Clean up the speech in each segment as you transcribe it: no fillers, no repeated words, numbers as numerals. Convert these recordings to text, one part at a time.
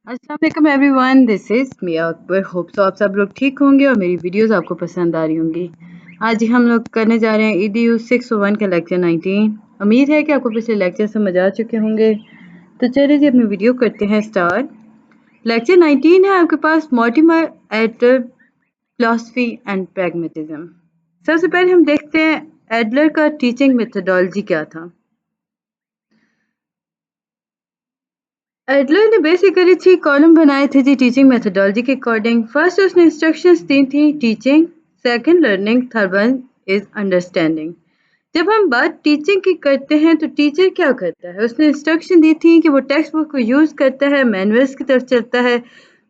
अस्सलाम वालेकुम everyone, this is Miya Akbar. Hope so आप सब लोग ठीक होंगे और मेरी वीडियोस आपको पसंद आ रही होंगी। आज हम लोग करने जा रहे हैं EDU 601 का लेक्चर 19। उम्मीद है कि आपको पिछले लेक्चर समझ आ चुके होंगे। तो चलिए जी अपनी वीडियो करते हैं स्टार्ट। लेक्चर 19 है आपके पास Mortimer Adler philosophy and pragmatism. सबसे पहले हम देखते हैं एडलर का टीचिंग मेथोडोलॉजी क्या था। एडलर ने बेसिकली 3 कॉलम बनाए थे जी टीचिंग मेथोडोलॉजी के अकॉर्डिंग। फर्स्ट उसने इंस्ट्रक्शंस दी थी teaching, second learning, third one is understanding. जब हम बात टीचिंग की करते हैं तो टीचर क्या करता है, उसने इंस्ट्रक्शन दी थी कि वो टेक्स्ट बुक को यूज़ करता है, मैनुअल्स की तरफ चलता है,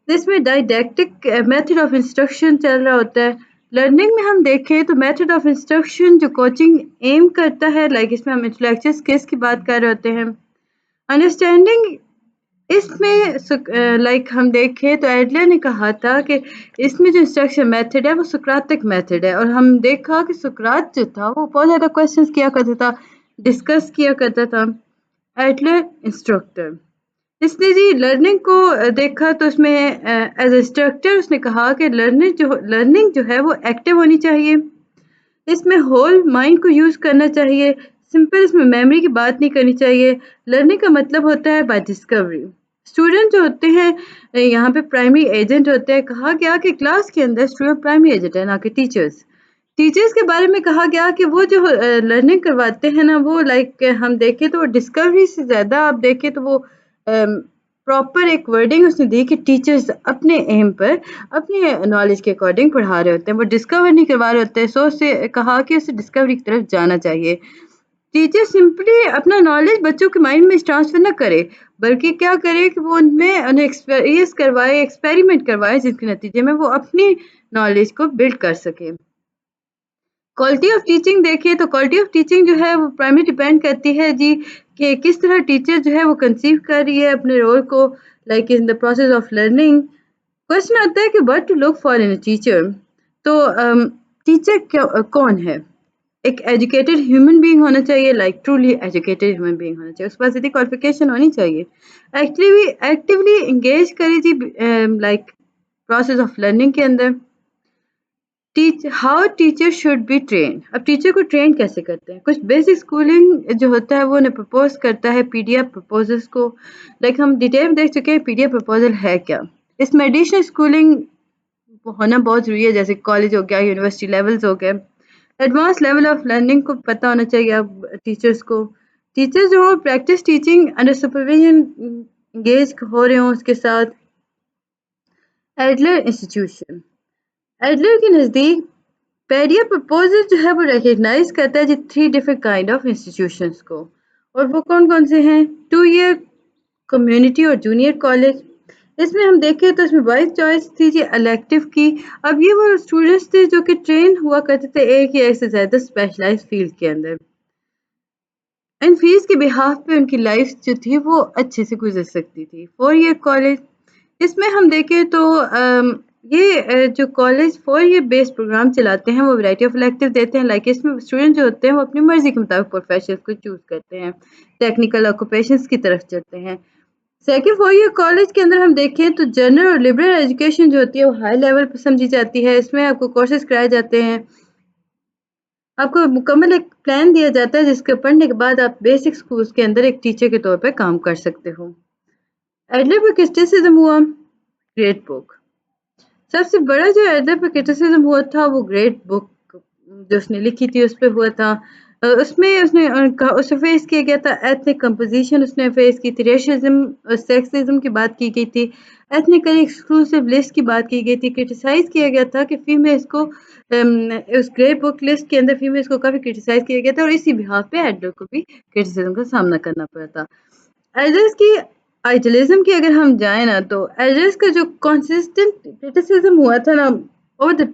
इसमें डायडैक्टिक मेथड ऑफ इंस्ट्रक्शन चल रहा होता है। लर्निंग में हम देखें तो मेथड ऑफ इंस्ट्रक्शन जो कोचिंग एम करता है, लाइक इसमें हम इंटेलेक्चुअल स्किल्स की बात कर रहे होते हैं। अंडरस्टैंडिंग इसमें लाइक हम देखें तो एडलर ने कहा था कि इसमें जो इंस्ट्रक्शन मेथड है वो सुकरातिक मेथड है, और हम देखा कि सुकरात जो था वो बहुत ज़्यादा क्वेश्चंस किया करता था, डिस्कस किया करता था। एडलर इंस्ट्रक्टर, इसने जी लर्निंग को देखा तो उसमें एज इंस्ट्रक्टर उसने कहा कि लर्निंग जो है वो एक्टिव होनी चाहिए, इसमें होल माइंड को यूज़ करना चाहिए, सिंपल इसमें मेमोरी की बात नहीं करनी चाहिए। लर्निंग का मतलब होता है बाय डिस्कवरी। स्टूडेंट जो होते हैं यहाँ पे प्राइमरी एजेंट होते हैं। कहा गया कि क्लास के अंदर स्टूडेंट प्राइमरी एजेंट है, ना कि टीचर्स। टीचर्स के बारे में कहा गया कि वो जो लर्निंग करवाते हैं ना, वो लाइक हम देखें तो डिस्कवरी से ज़्यादा आप देखें तो वो प्रॉपर एक वर्डिंग उसने दी कि टीचर्स अपने एम पर अपने नॉलेज के अकॉर्डिंग पढ़ा रहे होते हैं, वो डिस्कवर नहीं करवा रहे होते हैं। सो उससे कहा कि उसे डिस्कवरी की तरफ जाना चाहिए। टीचर सिंपली अपना नॉलेज बच्चों के माइंड में ट्रांसफर ना करे, बल्कि क्या करे कि वो उनमें उन्हें एक्सपीरियंस करवाए, एक्सपेरिमेंट करवाए, जिसके नतीजे में वो अपनी नॉलेज को बिल्ड कर सके। क्वालिटी ऑफ टीचिंग देखें तो क्वालिटी ऑफ टीचिंग जो है वो प्राइमरी डिपेंड करती है जी कि किस तरह टीचर जो है वो कंसीव कर रही है अपने रोल को, like in the process of learning. Question आता है कि what to look for in a teacher. तो टीचर कौन है? एक एजुकेटेड ह्यूमन बीइंग होना चाहिए, like truly educated human being होना चाहिए, उसके पास इतनी क्वालिफिकेशन होनी चाहिए। एक्टिवली एंगेज करे जी लाइक प्रोसेस ऑफ लर्निंग के अंदर। How teacher should be train. अब टीचर को ट्रेन कैसे करते हैं? कुछ बेसिक स्कूलिंग जो होता है वो उन्हें प्रपोज करता है पीडीएफ प्रपोजल्स को, लाइक हम डिटेल में देख चुके हैं पीडीएफ प्रपोजल है क्या। इसमें एडिशनल स्कूलिंग होना बहुत ज़रूरी है, जैसे कॉलेज हो गया, यूनिवर्सिटी लेवल्स हो गए। एडवांस लेवल ऑफ लर्निंग को पता होना चाहिए अब टीचर्स को। टीचर्स जो हो practice teaching under supervision engage हो रहे हों उसके साथ। एडलर इंस्टीट्यूशन, एडलर के नज़दीक पेरियर प्रपोजल जो है वो रिकग्नाइज करता है जी 3 डिफरेंट काइंड ऑफ इंस्टीट्यूशंस को, और वो कौन कौन से हैं? 2 ईयर कम्युनिटी और जूनियर कॉलेज। इसमें हम देखें तो इसमें वाइस चॉइस थी जी इलेक्टिव की। अब ये वो स्टूडेंट्स थे जो कि ट्रेन हुआ करते थे एक या एक से ज़्यादा स्पेशलाइज्ड फील्ड के अंदर। इन फीस के बिहाफ पे उनकी लाइफ जो थी वो अच्छे से गुजर सकती थी। 4 ईयर कॉलेज, इसमें हम देखें तो ये जो कॉलेज 4 ईयर बेस्ड प्रोग्राम चलाते हैं वो वैरायटी ऑफ इलेक्टिव देते हैं, लाइक इसमें स्टूडेंट जो होते हैं वो अपनी मर्जी के मुताबिक प्रोफेशन को चूज़ करते हैं, टेक्निकल ऑक्यूपेशंस की तरफ चलते हैं। सेकंड 4 ईयर कॉलेज के अंदर हम देखें तो जनरल और लिबरल एजुकेशन जो होती है वो हाई लेवल पर समझी जाती है। इसमें आपको कोर्सेज कराए जाते हैं, आपको मुकम्मल एक प्लान दिया जाता है जिसके पढ़ने के बाद आप बेसिक स्कूल्स के अंदर एक टीचर के तौर पे काम कर सकते हो। एडलर पर क्रिटिसिज्म हुआ, ग्रेट बुक। सबसे बड़ा जो एडलर पर क्रिटिसिज्म हुआ था वो ग्रेट बुक जो उसने लिखी थी उस पे हुआ था। उसमें उसे फेस किया गया था एथनिक कंपोजिशन, उसने फेस की थी रेशिज्म और सेक्सिज्म की बात की गई थी, एथनिकली एक्सक्लूसिव लिस्ट की बात की गई थी, क्रिटिसाइज किया गया था कि फीमेल्स को उस ग्रेट बुक लिस्ट के अंदर फीमेल्स को काफ़ी क्रिटिसाइज किया गया था, और इसी बिहाफ पे एडलर को भी क्रिटिसिज्म का सामना करना पड़ा था। एडलर्स की आइडियलिज्म की अगर हम जाएँ ना तो एडलर्स का जो कंसिस्टेंट क्रिटिसिज्म हुआ था ना ओवर द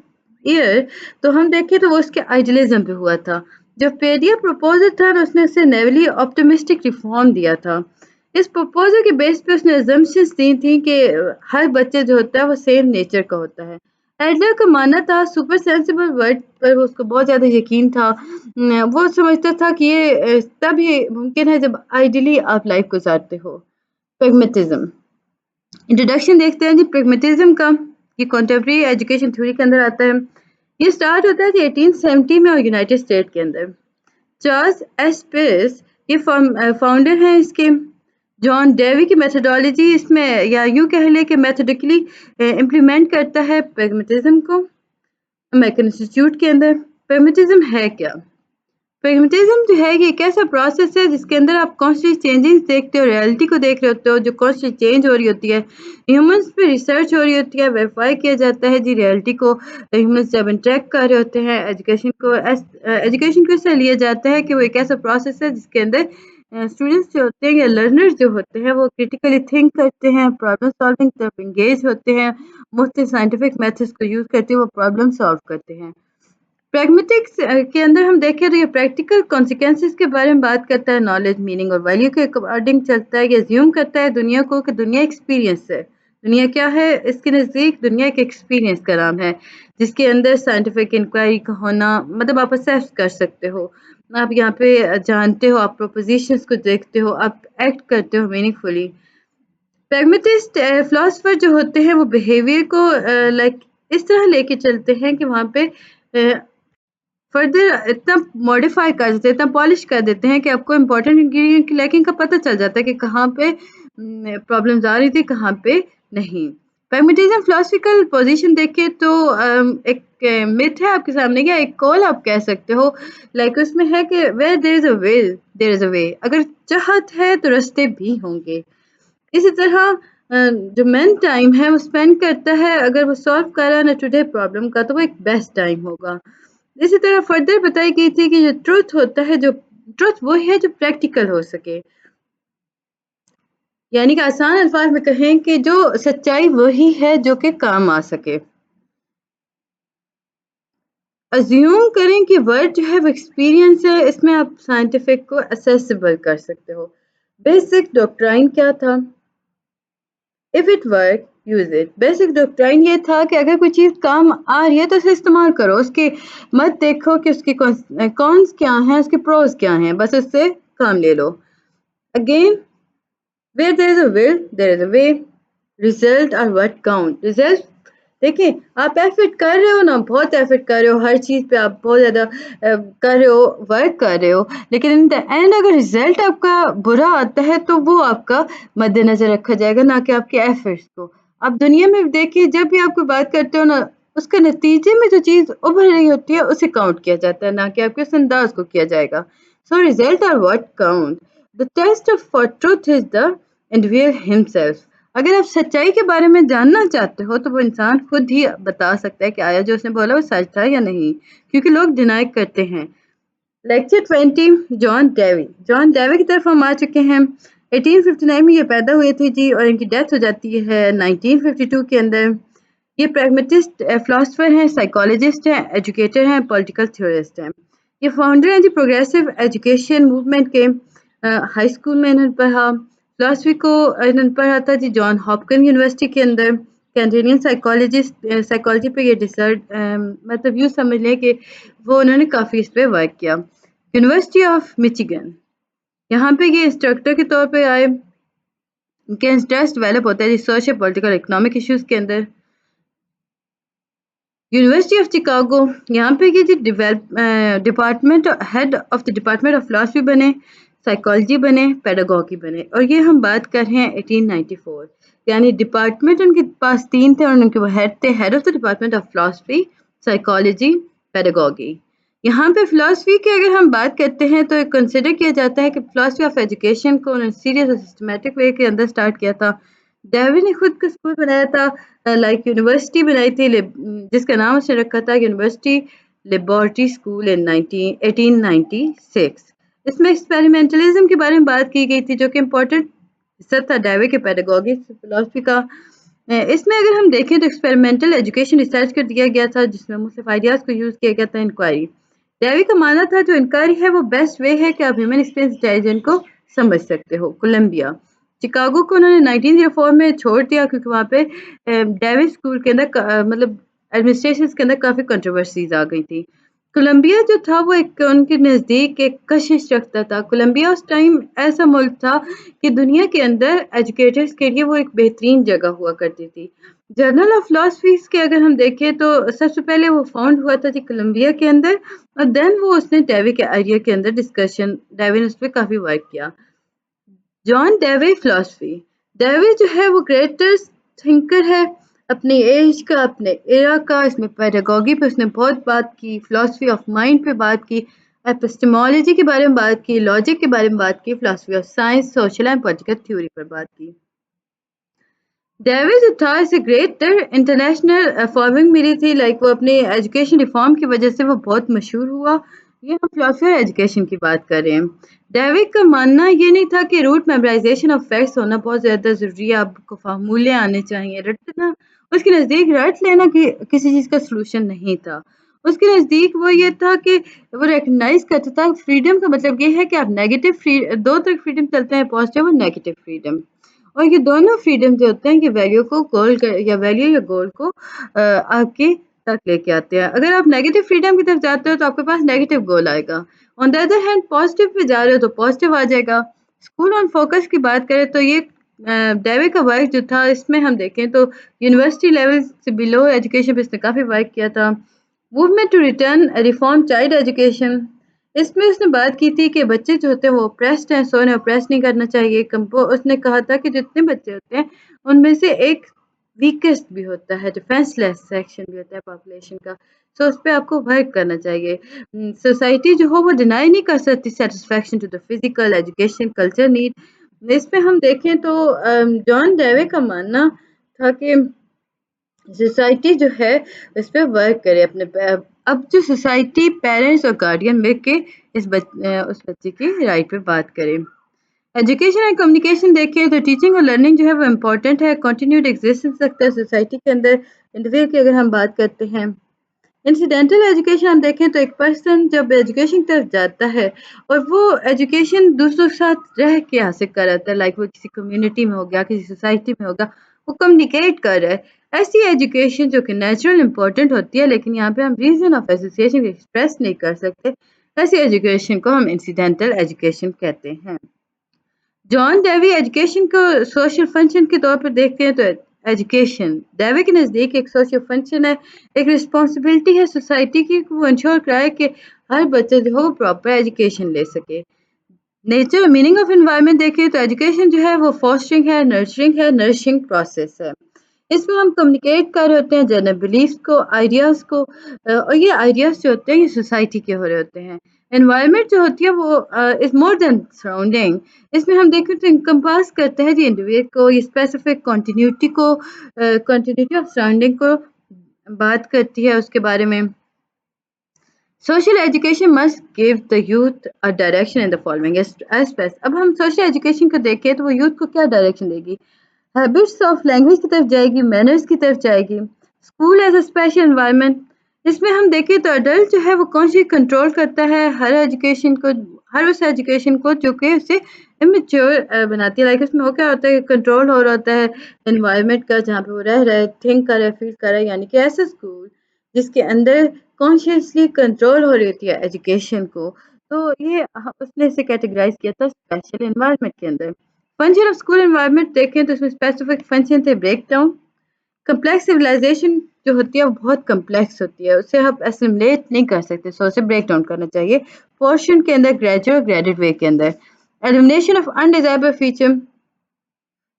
ईयर, तो हम देखें तो वो उसके आइडियलिज्म पे हुआ था। जो पेरियर प्रपोजल था ना उसने उसे नेवली ऑप्टिमिस्टिक रिफॉर्म दिया था। इस प्रपोजल के बेस पे उसने अजम्पशंस दी थी कि हर बच्चे जो होता है वो सेम नेचर का होता है। एडलर का मानना था सुपर सेंसिबल वर्ड पर उसको बहुत ज़्यादा यकीन था। वो समझता था कि ये तब ये मुमकिन है जब आइडियली आप लाइफ गुजारते हो। प्रैग्मेटिज्म, इंट्रोडक्शन देखते हैं जी प्रैग्मेटिज्म का। ये कंटेम्प्रेरी एजुकेशन थ्योरी के अंदर आता है। ये स्टार्ट होता है जी 1870 में और यूनाइटेड स्टेट के अंदर। चार्ल्स एस पेरिस ये फाउंडर हैं इसके। जॉन डेवी की मेथोडोलॉजी इसमें या यूँ कह लें कि मेथोडिकली इम्प्लीमेंट करता है प्रैग्मेटिज्म को अमेरिकन इंस्टीट्यूट के अंदर। प्रैग्मेटिज्म है क्या? प्रैग्मेटिज्म जो है ये एक ऐसा प्रोसेस है जिसके अंदर आप कॉन्स्टेंट चेंजेस देखते हो, रियलिटी को देख रहे होते हो जो कॉन्स्टेंट चेंज हो रही होती है। ह्यूमंस पे रिसर्च हो रही होती है, वेरीफाई किया जाता है जी रियलिटी को। ह्यूमंस जब इंटरेक्ट कर रहे होते हैं एजुकेशन को इससे लिया जाता है कि वो एक ऐसा प्रोसेस है जिसके अंदर स्टूडेंट्स जो होते हैं या लर्नर्स जो होते हैं वो क्रिटिकली थिंक करते हैं, प्रॉब्लम सॉल्विंग तरफ इंगेज होते हैं, मुख्तलिफ साइंटिफिक मेथड्स को यूज़ करते हुए वो प्रॉब्लम सॉल्व करते हैं। प्रैग्मेटिक्स के अंदर हम देखें तो ये प्रैक्टिकल कॉन्सिक्वेंसेस के बारे में बात करता है, नॉलेज मीनिंग और वैल्यू के अकॉर्डिंग चलता है। ये अज्यूम करता है दुनिया को कि दुनिया एक्सपीरियंस है। दुनिया क्या है? इसके नज़दीक दुनिया एक एक्सपीरियंस का नाम है जिसके अंदर साइंटिफिक इंक्वायरी का होना, मतलब आप असेस कर सकते हो, आप यहाँ पे जानते हो, आप प्रोपोजिशंस को देखते हो, आप एक्ट करते हो मीनिंगफुली। प्रैग्मेटिस्ट फिलोसफर जो होते हैं वो बिहेवियर को लाइक इस तरह लेके चलते हैं कि वहाँ पे फर्दर इतना मॉडिफाई कर देते हैं, इतना पॉलिश कर देते हैं कि आपको इम्पोर्टेंट इंग्रेडिएंट की लैकिंग का पता चल जाता है कि कहाँ पे प्रॉब्लम्स आ रही थी, कहाँ पे नहीं। प्रैग्मेटिज्म फिलोसफिकल पोजीशन देखें तो एक मिथ है आपके सामने, या एक कॉल आप कह सकते हो। लाइक उसमें है कि where there is a will there is a way, अगर चाहत है तो रास्ते भी होंगे। इसी तरह जो मेन टाइम है वो स्पेंड करता है, अगर वो सॉल्व कर रहा है ना टुडे प्रॉब्लम का तो वो एक बेस्ट टाइम होगा। इसी तरह फर्दर बताई गई थी कि जो ट्रुथ होता है, जो ट्रुथ वो है जो प्रैक्टिकल हो सके, यानी कि आसान अल्फाज में कहें कि जो सच्चाई वही है जो कि काम आ सके। अज्यूम करें कि वर्ड जो है वो एक्सपीरियंस है, इसमें आप साइंटिफिक को असेसिबल कर सकते हो। बेसिक डॉक्ट्राइन क्या था? If it work use it. Basic doctrine ये था कि अगर कोई चीज़ काम आ रही है तो उसे इस्तेमाल करो, उसके मत देखो कि उसके कॉन्स क्या हैं, उसके प्रोज क्या हैं, बस उससे काम ले लो। Again where there is a will there is a way, result are what count. Result देखिए, आप एफर्ट कर रहे हो ना, बहुत एफर्ट कर रहे हो, हर चीज़ पे आप बहुत ज़्यादा कर रहे हो, वर्क कर रहे हो, लेकिन इन द एंड अगर रिजल्ट आपका बुरा आता है तो वो आपका मद्देनजर रखा जाएगा, ना कि आपके एफर्ट्स को। आप दुनिया में देखिए, जब भी आप कोई बात करते हो ना, उसके नतीजे में जो चीज़ उभर रही होती है उसे काउंट किया जाता है, ना कि आपके उस अंदाज को किया जाएगा। So result are what count. The test for truth is the individual himself. अगर आप सच्चाई के बारे में जानना चाहते हो तो वो इंसान खुद ही बता सकता है कि आया जो उसने बोला वो सच था या नहीं, क्योंकि लोग डिनाई करते हैं। Lecture 20, John Dewey. John Dewey की तरफ हम आ चुके हैं। 1859 में ये पैदा हुए थे जी, और इनकी डेथ हो जाती है 1952 के अंदर। ये प्रैग्मेटिस्ट फिलोसफर हैं, साइकोलॉजिस्ट हैं, एजुकेटर हैं, पॉलिटिकल थ्योरिस्ट हैं। ये फाउंडर हैं जी प्रोग्रेसिव एजुकेशन मूवमेंट के। हाई स्कूल में इन्होंने पढ़ा, फिलासफी को इन्होंने पढ़ा था जी जॉन हॉपकिन यूनिवर्सिटी के अंदर। कैनेडियन साइकोलॉजी पे ये रिसर्च, मतलब यूँ समझ लें कि वो उन्होंने काफ़ी इस पे वर्क किया। यूनिवर्सिटी ऑफ मिचिगन, यहाँ पे ये इंस्ट्रक्टर के तौर पे आए। इनका इंटरेस्ट डेवलप होता है रिसर्च या पॉलिटिकल इकोनॉमिक इश्यूज़ के अंदर। यूनिवर्सिटी ऑफ शिकागो, यहाँ पे ये जो department head of the department of philosophy बने, साइकोलॉजी बने, पेडागोगी बने, और ये हम बात कर रहे हैं 1894। यानी डिपार्टमेंट उनके पास 3 थे और उनके वो हेड थे, head of the department of philosophy, psychology, pedagogy. यहाँ पे फिलासफी की अगर हम बात करते हैं तो कंसिडर किया जाता है कि फिलासफी ऑफ एजुकेशन को उन्होंने सीरियस और सिस्टमेटिक वे के अंदर स्टार्ट किया था। डेवी ने खुद का स्कूल बनाया था, लाइक यूनिवर्सिटी बनाई थी, जिसका नाम उसने रखा था यूनिवर्सिटी लेबोरेटरी स्कूल इन 1896। इसमें एक्सपेरिमेंटलिज्म के बारे में बात की गई थी जो कि इम्पोर्टेंट हिस्सा था डेवी के पेडागोगी फिलासफी का। इसमें अगर हम देखें तो एक्सपेरिमेंटल एजुकेशन रिसर्च कर दिया गया था जिसमें मुख्तलिफ आइडियाज़ को यूज़ किया गया था। इंक्वायरी, डेवी का मानना था जो इंक्वायरी है वो बेस्ट वे है कि आप ह्यूमन एक्सपीरियंस इंटेलिजेंस को समझ सकते हो। कोलंबिया, शिकागो को उन्होंने 1904 में छोड़ दिया क्योंकि वहाँ पे डेविस स्कूल के अंदर मतलब एडमिनिस्ट्रेशन के अंदर काफ़ी कंट्रोवर्सीज आ गई थी। کولمبیا جو تھا وہ ایک ان کے نزدیک ایک کشش رکھتا تھا. کولمبیا اس ٹائم ایسا ملک تھا کہ دنیا کے اندر ایجوکیٹرز کے لیے وہ ایک بہترین جگہ ہوا کرتی تھی. جرنل آف فلاسفیز کے اگر ہم دیکھیں تو سب سے پہلے وہ فاؤنڈ ہوا تھا جی کولمبیا کے اندر، اور دین وہ اس نے ڈیوی کے ایریا کے اندر ڈسکشن، ڈیوی نے اس پہ کافی ورک کیا. جان ڈیوی فلاسفی، ڈیوی جو ہے وہ گریٹر تھنکر ہے اپنی ایج کا، اپنے ایرا کا. اس میں پیڈاگوگی پہ اس نے بہت بات کی، فلاسفی آف مائنڈ پہ بات کی، ایپسٹمولوجی کے بارے میں بات کی، لاجک کے بارے میں بات کی، philosophy of science, social and political theory پر بات کی. ڈیوی جو تھا اسے گریٹر انٹرنیشنل فارمنگ ملی تھی، لائک وہ اپنے ایجوکیشن ریفارم کی وجہ سے وہ بہت مشہور ہوا. یہ ہم فلاسفی اور ایجوکیشن کی بات کر رہے ہیں. ڈیوی کا ماننا یہ نہیں تھا کہ روٹ میمورائزیشن آف فیکٹس ہونا بہت زیادہ ضروری ہے، آپ کو فارمولے آنے چاہیے. رٹنا اس کے نزدیک رٹ لینا کسی چیز کا سلوشن نہیں تھا. اس کے نزدیک وہ یہ تھا کہ وہ ریکگنائز کرتا تھا فریڈم کا مطلب یہ ہے کہ آپ نیگیٹو دو طرح فریڈم چلتے ہیں، پازیٹیو اور نیگیٹو فریڈم. اور یہ دونوں فریڈم جو ہوتے ہیں کہ ویلیو کو گول یا ویلیو یا گول کو آپ کے تک لے کے آتے ہیں. اگر آپ نیگیٹو فریڈم کی طرف جاتے ہو تو آپ کے پاس نیگیٹو گول آئے گا. آن دا ادر ہینڈ پازیٹیو پہ جا رہے ہو تو پازیٹیو آ جائے گا. اسکول آن فوکس کی بات کریں تو یہ ڈیوی کا ورک جو تھا اس میں ہم دیکھیں تو یونیورسٹی لیول سے بلو ایجوکیشن پہ اس نے کافی ورک کیا تھا. Movement to return reform child education, اس میں اس نے بات کی تھی کہ بچے جو ہوتے ہیں وہ اوپریسڈ ہیں، سو انہیں اوپریس نہیں کرنا چاہیے. اس نے کہا تھا کہ جتنے بچے ہوتے ہیں ان میں سے ایک ویکسٹ بھی ہوتا ہے، ڈیفینس لیس سیکشن بھی ہوتا ہے پاپولیشن کا، سو اس پہ آپ کو ورک کرنا چاہیے. سوسائٹی جو ہو وہ ڈینائی نہیں کر سکتی satisfaction to the physical education culture need. اس پہ ہم دیکھیں تو جان ڈیوی کا ماننا تھا کہ سوسائٹی جو ہے اس پہ ورک کرے اپنے اب جو سوسائٹی پیرنٹس اور گارڈین مل کے اس بچے کی رائٹ پہ بات کرے. ایجوکیشن اینڈ کمیونیکیشن دیکھیں تو ٹیچنگ اور لرننگ جو ہے وہ امپورٹنٹ ہے، کنٹینیوڈ ایگزسٹنس رکھتا ہے سوسائٹی کے اندر. انڈیویجول کی اگر ہم بات کرتے ہیں انسیڈنٹل ایجوکیشن ہم دیکھیں تو ایک پرسن جب ایجوکیشن کی طرف جاتا ہے اور وہ ایجوکیشن دوسروں کے ساتھ رہ کے حاصل کر رہتا ہے، لائک وہ کسی کمیونٹی میں ہو گیا، کسی سوسائٹی میں ہوگا، وہ کمیونیکیٹ کر رہا ہے. ایسی ایجوکیشن جو کہ نیچرل امپورٹنٹ ہوتی ہے لیکن یہاں پہ ہم ریزن آف ایسوسیشن ایکسپریس نہیں کر سکتے، ایسی ایجوکیشن کو ہم انسیڈنٹل ایجوکیشن کہتے ہیں. جان ڈیوی ایجوکیشن کو سوشل فنکشن کے طور پر دیکھتے ہیں تو ایجوکیشن ڈیوی کے نزدیک ایک سوشل فنکشن ہے، ایک رسپانسبلٹی ہے سوسائٹی کی کہ وہ انشور کرائے کہ ہر بچہ جو ہو پراپر ایجوکیشن لے سکے. نیچر اور میننگ آف انوائرمنٹ دیکھیں تو ایجوکیشن جو ہے وہ فاسٹرنگ ہے، نرشنگ پروسیس ہے. اس میں ہم کمیونیکیٹ کر رہے ہوتے ہیں جنرل بلیفس کو، آئیڈیاز کو، اور یہ آئیڈیاز جو ہوتے ہیں یہ سوسائٹی کے ہو رہے ہوتے ہیں. انوائرمنٹ جو ہوتی ہے وہ از مور دین سراؤنڈنگ. اس میں ہم دیکھیں تو انکمپاس کرتا ہے جی انڈیویڈ کو، یہ اسپیسیفک کنٹینیوٹی کو، کنٹینیوٹی آف سراؤنڈنگ کو بات کرتی ہے اس کے بارے میں. Social education must give the youth a direction in the following aspects. اب ہم سوشل ایجوکیشن کو دیکھیں تو وہ یوتھ کو کیا ڈائریکشن دے گی؟ ہیبٹس آف لینگویج کی طرف جائے گی، مینرز کی طرف جائے گی. School as a special environment, اس میں ہم دیکھیں تو اڈلٹ جو ہے وہ کانشیسلی کنٹرول کرتا ہے ہر ایجوکیشن کو، ہر اس ایجوکیشن کو جو کہ اسے امیچور بناتی ہے. لائک اس میں وہ کیا ہوتا ہے کہ کنٹرول ہو رہا ہوتا ہے انوائرمنٹ کا جہاں پہ وہ رہ رہا ہے، تھنک کر رہا ہے، فیل کر رہا ہے. یعنی کہ ایسا اسکول جس کے اندر کانشیسلی کنٹرول ہو رہی ہوتی ہے ایجوکیشن کو، تو یہ اس نے اسے کیٹیگرائز کیا تھا اسپیشل انوائرمنٹ کے اندر. فنکشن آف اسکول انوائرمنٹ دیکھیں تو اس میں اسپیسیفک فنکشن تھے بریک ڈاؤن. کمپلیکس سویلائزیشن جو ہوتی ہے وہ بہت کمپلیکس ہوتی ہے، اسے آپ اسیمولیٹ نہیں کر سکتے، سو اسے بریک ڈاؤن کرنا چاہیے پورشن کے اندر، گریجویٹ گریڈڈ وے کے اندر. ایلیمنیشن آف انڈیزائربل فیچر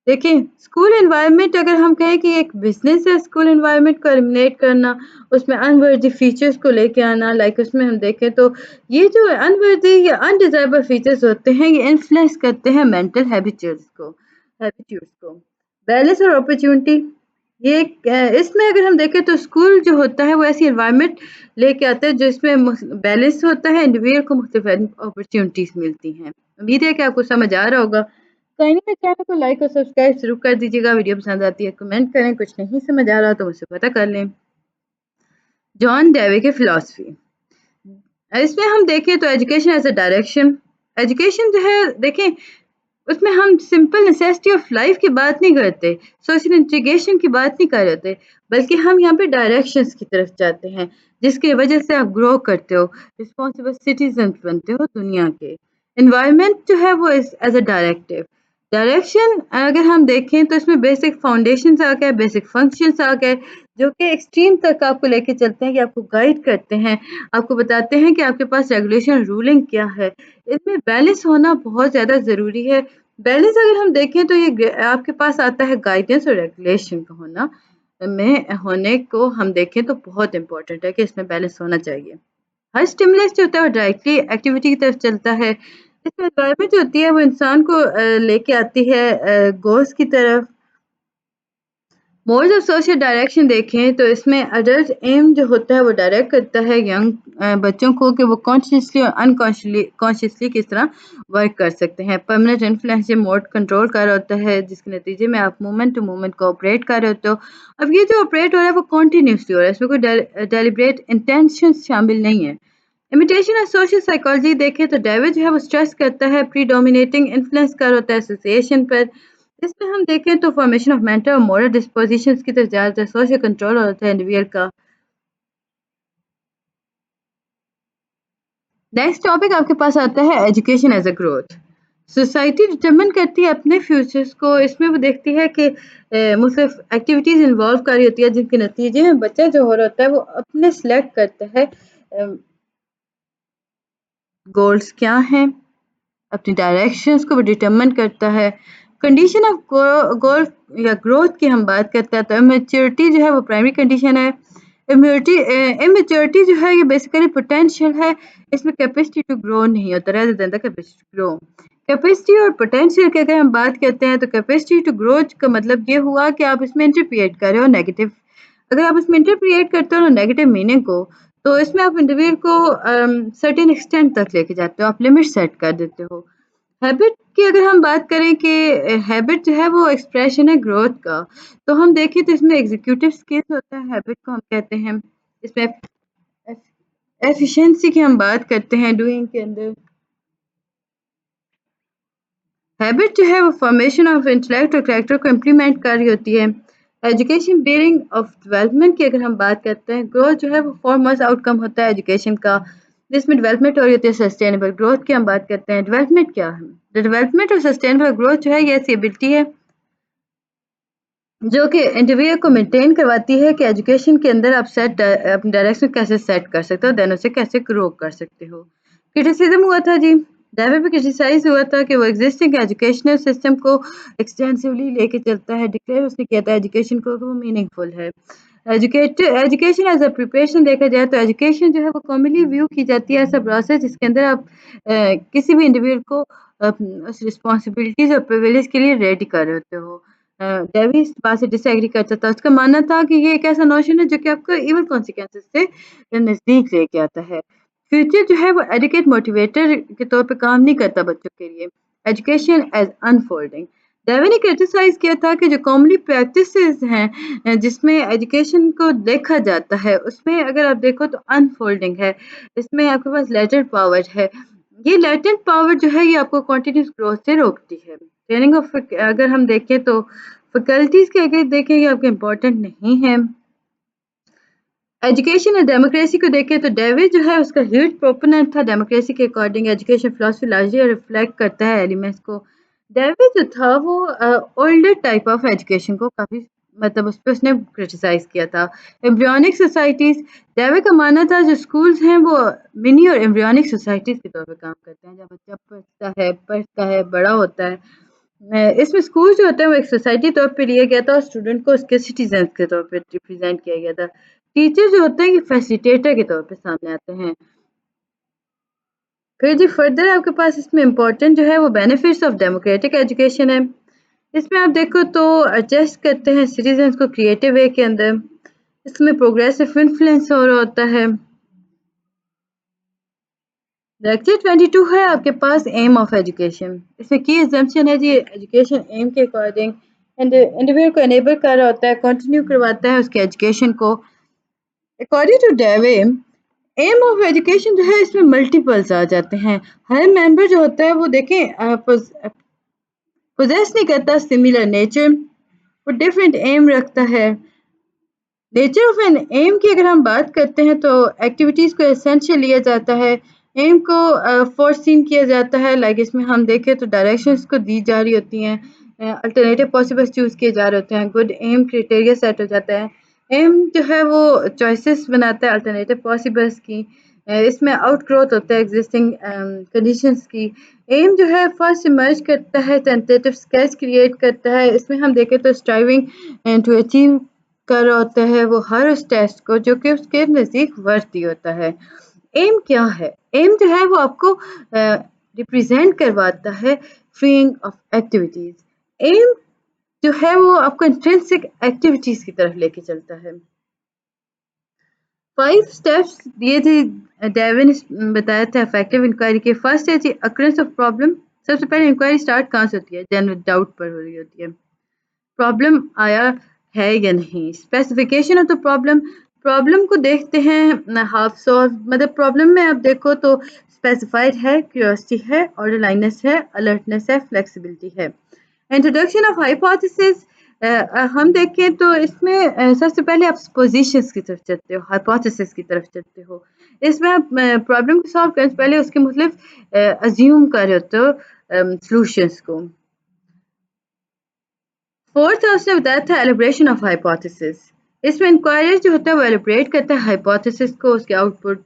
دیکھیں اسکول انوائرمنٹ اگر ہم کہیں کہ ایک بزنس ہے، اسکول انوائرمنٹ کو ایلیمنیٹ کرنا، اس میں انورتھی فیچرز کو لے کے آنا. لائک اس میں ہم دیکھیں تو یہ جو انورتھی یا انڈیزائربل فیچرز ہوتے ہیں یہ انفلوئنس کرتے ہیں مینٹل ہیبیٹس کو. بیلنس اور اپرچونٹی، یہ اس میں اگر ہم دیکھیں تو اسکول جو ہوتا ہے وہ ایسی انوائرمنٹ لے کے آتا ہے جس میں بیلنس ہوتا ہے، انڈیویڈ کو مختلف اپرچونٹیز ملتی ہیں. امید ہے کہ آپ کو سمجھ آ رہا ہوگا. میرے چینل کو لائک اور سبسکرائب ضرور کر دیجیے گا. ویڈیو پسند آتی ہے کمنٹ کریں، کچھ نہیں سمجھ آ رہا تو مجھ سے پتہ کر لیں. جان ڈیوی کی فلاسفی، اس میں ہم دیکھیں تو education as a direction. Education جو ہے دیکھیں اس میں ہم سمپل نیسیسٹی آف لائف کی بات نہیں کرتے، سوشل انٹیگریشن کی بات نہیں کر رہے ہوتے، بلکہ ہم یہاں پہ ڈائریکشنس کی طرف جاتے ہیں جس کی وجہ سے آپ گرو کرتے ہو، رسپانسبل سٹیزن بنتے ہو دنیا کے۔ انوائرمنٹ جو ہے وہ ایز اے ڈائریکٹو ڈائریکشن اگر ہم دیکھیں تو اس میں بیسک فاؤنڈیشنس آ گئے، بیسک فنکشنس آ گئے جو کہ ایکسٹریم تک آپ کو لے کے چلتے ہیں، کہ آپ کو گائڈ کرتے ہیں، آپ کو بتاتے ہیں کہ آپ کے پاس ریگولیشن رولنگ کیا ہے۔ اس میں بیلنس ہونا بہت زیادہ ضروری ہے۔ بیلنس اگر ہم دیکھیں تو یہ آپ کے پاس آتا ہے گائیڈنس اور ریگولیشن کا ہونے کو ہم دیکھیں تو بہت امپورٹنٹ ہے کہ اس میں بیلنس ہونا چاہیے۔ ہر اسٹیمولس جو ہوتا ہے وہ ڈائریکٹلی ایکٹیویٹی کی طرف چلتا ہے، اس میں انوائرمنٹ جو ہوتی ہے وہ انسان کو لے کے آتی ہے گولز کی طرف۔ مورز آف سوشل ڈائریکشن دیکھیں تو اس میں اڈلٹ ایم جو ہوتا ہے وہ ڈائریکٹ کرتا ہے ینگ بچوں کو کہ وہ کانشیسلی اور انکانشیسلی کس طرح ورک کر سکتے ہیں۔ پرماننٹ انفلوئنس موڈ کنٹرول کر رہا ہوتا ہے جس کے نتیجے میں آپ مومنٹ ٹو مومنٹ کو آپریٹ کر رہے ہوتے ہو۔ اب یہ جو آپریٹ ہو رہا ہے وہ کنٹینیوسلی ہو رہا ہے، اس میں کوئی ڈیلیبریٹ انٹینشن شامل نہیں ہے۔ امیٹیشن اور سوشل سائیکالوجی دیکھیں تو ڈیوڈ جو ہے وہ اسٹریس کرتا ہے پری ڈومینیٹنگ انفلوئنس کر ہوتا ہے ایسوسیشن پر۔ اس میں ہم دیکھیں تو فارمیشن آف مینٹل اور مورل ڈسپوزیشنز کی طرف جاتا ہے، سوشل کنٹرول ہوتا ہے انڈیویئر کا۔ نیکسٹ ٹاپک آپ کے پاس آتا ہے education as a growth. Society determine کرتی ہے اپنے فیوچرز کو، اس میں وہ دیکھتی ہے کہ مختلف ایکٹیویٹیز انوالو کر رہی ہوتی ہے جن کے نتیجے میں بچہ جو ہو رہا ہوتا ہے وہ اپنے سلیکٹ کرتا ہے گولز کیا ہیں، اپنی ڈائریکشنز کو وہ ڈٹرمن کرتا ہے۔ کنڈیشن آف گول یا گروتھ کی ہم بات کرتے ہیں تو امیچورٹی جو ہے وہ پرائمری کنڈیشن ہے۔ امیچورٹی جو ہے یہ بیسیکلی پوٹینشیل ہے، اس میں کیپیسٹی ٹو گرو نہیں ہوتا، rather than the capacity to grow. Capacity اور پوٹینشیل کی اگر ہم بات کرتے ہیں تو کیپیسٹی ٹو گرو کا مطلب یہ ہوا کہ آپ اس میں انٹرپریٹ کر رہے ہو نیگیٹو، اگر آپ اس میں انٹرپریٹ کرتے ہو نیگیٹو میننگ کو تو اس میں آپ انڈیویڈ کو سرٹن ایکسٹینٹ تک لے کے جاتے ہو، آپ لمٹ سیٹ کر دیتے ہو۔ ہیبٹ کی اگر ہم بات کریں کہ ہیبٹ جو ہے وہ ایکسپریشن ہے گروتھ کا، تو ہم دیکھیں تو اس میں ایگزیکیوٹیو اسکلز ہوتا ہے، ہیبٹ کو ہم کہتے ہیں، اس میں ایفیشنسی کی ہم بات کرتے ہیں ڈوئنگ کے اندر۔ ہیبٹ جو ہے وہ فارمیشن آف انٹلیکٹ اور کریکٹر کو امپلیمنٹ کر رہی ہوتی ہے۔ ایجوکیشن بیئرنگ آف ڈیولپمنٹ کی اگر ہم بات کرتے ہیں، گروتھ جو ہے وہ فارموسٹ آؤٹ کم ہوتا ہے ایجوکیشن کا، جس میں ڈیولپمنٹ ہو رہی ہوتی ہے سسٹینیبل گروتھ کی ہم بات کرتے ہیں۔ ڈیولپمنٹ کیا ہے؟ ڈیولپمنٹ اور سسٹینیبل گروتھ جو ہے یہ ایسی ایبلٹی ہے جو کہ انڈیویڈ کو مینٹین کرواتی ہے کہ ایجوکیشن کے اندر آپ اپنی ڈائریکشن کیسے سیٹ کر سکتے ہو، دین اسے کیسے گرو کر سکتے ہو۔ کرٹیسزم ہوا تھا جی، ڈیوڈ بھی کرٹیسائز ہوا تھا کہ وہ ایگزسٹنگ ایجوکیشنل سسٹم کو ایکسٹینسولی لے کے چلتا ہے، ڈکلیئر اس نے کیا تھا ایجوکیشن کو کہ وہ میننگ فل ہے۔ ایجوکیشن ایز اے پریپریشن دیکھا جائے تو ایجوکیشن جو ہے وہ کامنلی ویو کی جاتی ہے ایسا پروسیس جس کے اندر آپ کسی بھی انڈیویڈ کو اس رسپانسبلٹیز اور پریویلیج کے لیے ریڈی کر رہے ہوتے ہو۔ ڈیوی اس بات سے ڈس ایگری کرتا تھا، اس کا ماننا تھا کہ یہ ایک ایسا نوشن ہے جو کہ آپ کو ایون کانسیکوینسز سے نزدیک لے کے آتا ہے۔ فیوچر جو ہے وہ ایڈوکیٹ موٹیویٹر کے طور پہ کام نہیں کرتا بچوں کے لیے، ایجوکیشن ایز انفولڈنگ۔ ڈیوی نے کرٹیسائز کیا تھا کہ جو کامنلی پریکٹسز ہیں جس میں ایجوکیشن کو دیکھا جاتا ہے اس میں اگر آپ دیکھو تو انفولڈنگ ہے، اس میں آپ کے پاس لیٹنٹ پاور ہے، یہ لیٹنٹ پاور جو ہے یہ آپ کو کنٹینیوس گروتھ سے روکتی ہے۔ ٹریننگ آف اگر ہم دیکھیں تو فیکلٹیز کے اگر دیکھیں یہ آپ کے امپورٹنٹ نہیں ہے۔ ایجوکیشن اور ڈیموکریسی کو دیکھیں تو ڈیوڈ جو ہے اس کا ہیوج پروپوننٹ تھا ڈیموکریسی کے according. Education philosophy largely reflect کرتا ہے ایلیمنٹس کو۔ ڈیوڈ جو تھا وہ اولڈر ٹائپ آف ایجوکیشن کو کافی مطلب اس پہ اس نے کرٹیسائز کیا تھا۔ ایمبریونک سوسائٹیز، ڈیوڈ کا ماننا تھا جو اسکولز ہیں وہ منی اور ایمبریونک سوسائٹیز کے طور پہ کام کرتے ہیں، جب بچہ پڑھتا ہے بڑا ہوتا ہے، اس میں اسکول جو ہوتا ہے وہ ایک سوسائٹی طور پہ لیا گیا تھا اور اسٹوڈنٹ کو اس کے سٹیزنز کے طور پہ ریپرزینٹ کیا گیا تھا۔ ٹیچر جو ہوتے ہیں یہ فیسیلیٹیٹر کے طور پہ سامنے آتے ہیں۔ پھر جی فردر آپ کے پاس اس میں امپورٹنٹ جو ہے وہ بینیفٹس آف ڈیموکریٹک ایجوکیشن ہے، اس میں آپ دیکھو تو ایڈجسٹ کرتے ہیں سٹیزنز کو کریٹو وے کے اندر، اس میں پروگریسو انفلوئنس ہو رہا ہوتا ہے۔ لیکچر 22 ہے آپ کے پاس ایم آف ایجوکیشن، اس میں کی ایگزمپشن ہے جی ایجوکیشن ایم کے اکارڈنگ انڈیویڈ کو انیبل کر رہا ہوتا ہے، کنٹینیو کرواتا ہے اس کے ایجوکیشن کو۔ According to Dewey aim of education جو ہے اس میں ملٹیپلز آ جاتے ہیں، ہر ممبر جو ہوتا ہے وہ دیکھیں पोजेस नहीं करता सिमिलर नेचर, वो डिफरेंट एम रखता है। नेचर ऑफ एन एम की अगर हम बात करते हैं तो एक्टिविटीज़ को एसेंशियल लिया जाता है, एम को फोरसीन किया जाता है, लाइक इसमें हम देखें तो डायरेक्शंस को दी जा रही होती हैं, अल्टरनेटिव पॉसिबल्स चूज़ किए जा रहे होते हैं, गुड एम क्राइटेरिया सेट हो जाता है। एम जो है वो चॉइसेस बनाता है अल्टरनेटिव पॉसिबल्स की, इसमें आउट ग्रोथ होता है एग्जिस्टिंग कंडीशंस की। एम जो है फर्स्ट इमर्ज करता है, टेंटेटिव स्केच क्रिएट करता है, इसमें हम देखें तो स्ट्राइविंग टू अचीव कर रहा होता है वो हर उस टेस्ट को जो कि उसके नज़दीक वर्ती होता है। एम क्या है? एम जो है वो आपको रिप्रेजेंट करवाता है फ्रीइंग ऑफ एक्टिविटीज़। एम जो है वो आपको इंट्रिंसिक एक्टिविटीज़ की तरफ लेके चलता है। 5 स्टेप्स दिए थे डेविन बताया था इफेक्टिव इंक्वायरी के। फर्स्ट है जी अकरेंस ऑफ प्रॉब्लम। सबसे पहले इंक्वायरी स्टार्ट कहाँ से होती है? जनरल डाउट पर हो रही होती है, प्रॉब्लम आया है या नहीं। Specification of the problem, problem को देखते हैं हाफ सॉल्व, मतलब प्रॉब्लम में आप देखो तो स्पेसिफाइड है, क्यूरियोसिटी है, ऑर्डरलाइननेस है, अलर्टनेस है, फ्लेक्सिबिलिटी है। इंट्रोडक्शन ऑफ हाइपोथेसिस, हम देखें तो इसमें सबसे पहले आप पोजीशंस की तरफ चलते हो, हाइपोथेसिस की तरफ चलते हो। इसमें आप प्रॉब्लम को सॉल्व करने से पहले उसके मतलब अज्यूम कर रहे होते हो सॉल्यूशंस को। फोर्थ उसने बताया था एलिब्रेशन ऑफ हाइपोथेसिस। इसमें इंक्वायरर जो होता है वो एलिब्रेट करता है हाइपोथेसिस को, उसके आउटपुट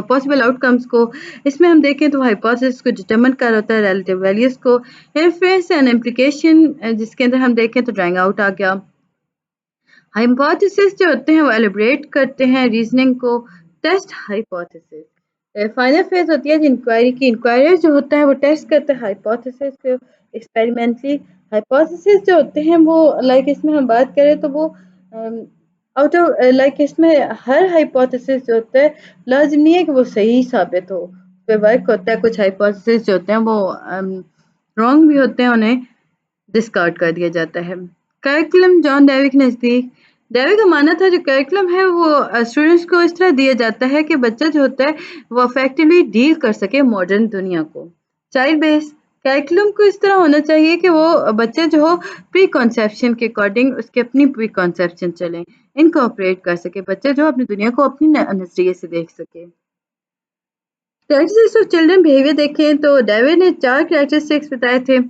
पॉसिबल आउटकम्स को। इसमें हम देखें तो हाइपोथेसिस को डिटरमिन कर होता है रिलेटिव वैल्यूज को। इन्फ्लुएंस एंड इम्प्लीकेशन जिसके अंदर हम देखें तो ड्राइंग आउट आ गया। हाइपोथेसिस जो होते हैं वो एलिब्रेट करते हैं रीजनिंग को। टेस्ट हाइपोथेसिस, फाइनल फेज होती है इंक्वायरी की। इंक्वायरर जो होता है वो टेस्ट करता है हाइपोथेसिस को एक्सपेरिमेंटली। हाइपोथेसिस जो होते हैं वो लाइक इसमें हम बात करें तो वो आउट ऑफ लाइक इसमें हर हाइपोथेसिस जो होता है लाजिम नहीं है कि वो सही साबित हो, पे वर्क होता है। कुछ हाइपोथेसिस जो होते हैं वो रॉन्ग भी होते हैं, उन्हें डिस्कार्ड कर दिया जाता है। करिकुलम जॉन डेवी के नज़दीक, डेवी का मानना था जो करिकुलम है वो स्टूडेंट्स को इस तरह दिया जाता है कि बच्चा जो होता है वो इफेक्टिवली डील कर सके मॉडर्न दुनिया को। चाइल्ड बेस, करिकुलम को इस तरह होना चाहिए कि वो बच्चे जो हो प्री कॉन्सेप्शन के अकॉर्डिंग उसके अपनी प्री कॉन्सेप्शन चलें, इनकॉपरेट कर सके, बच्चे जो अपनी दुनिया को अपनी नजरिए से देख सके। कैरेक्टरिस्टिक्स ऑफ चिल्ड्रन बिहेवियर देखें तो डेवी ने 4 कैरेक्टरिस्टिक्स बताए थे: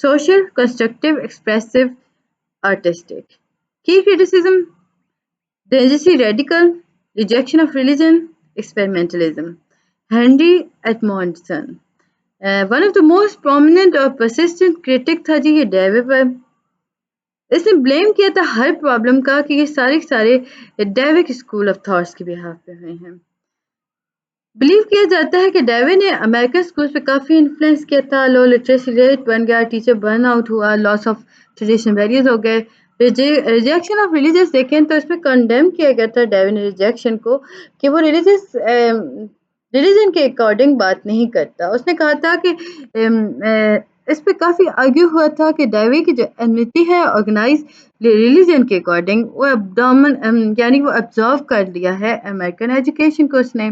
सोशल, कंस्ट्रक्टिव, एक्सप्रेसिव, आर्टिस्टिक। की criticism, dangerously radical, rejection of religion, experimentalism. Henry Edmondson, one of the most prominent और persistent critic था जी ये डेवी पर। इसने ब्लेम किया था हर प्रॉब्लम का कि ये सारे डेविक स्कूल ऑफ थॉट्स के बिहाफ पे हुए हैं। बिलीव किया जाता है कि डेवी ने अमेरिकन स्कूल्स पे काफ़ी इन्फ्लुएंस किया था। लो लिटरेसी रेट बन गया, टीचर बर्न आउट हुआ, लॉस ऑफ ट्रेडिशनल वैल्यूज हो गए। रिजेक्शन ऑफ रिलीजियस देखें तो इसमें कंडेम किया गया था डेवी ने रिजेक्शन को कि वो रिलीजन के अकॉर्डिंग बात नहीं करता। उसने कहा था कि इस पे काफ़ी आर्ग्यू हुआ था कि डेवी की जो एनमिटी है ऑर्गेनाइज रिलीजन के अकॉर्डिंग वो अब्डोमन यानी वो ऑब्जर्व कर लिया है अमेरिकन एजुकेशन को उसने।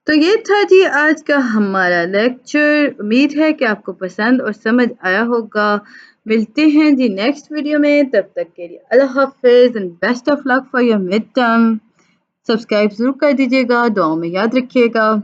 तो ये था जी आज का हमारा लेक्चर। उम्मीद है कि आपको पसंद और समझ आया होगा। मिलते हैं जी नेक्स्ट वीडियो में, तब तक के लिए अल्लाह हाफिज़ and best of luck for your mid term. Subscribe ज़रूर कर दीजिएगा, दुआओं में याद रखिएगा।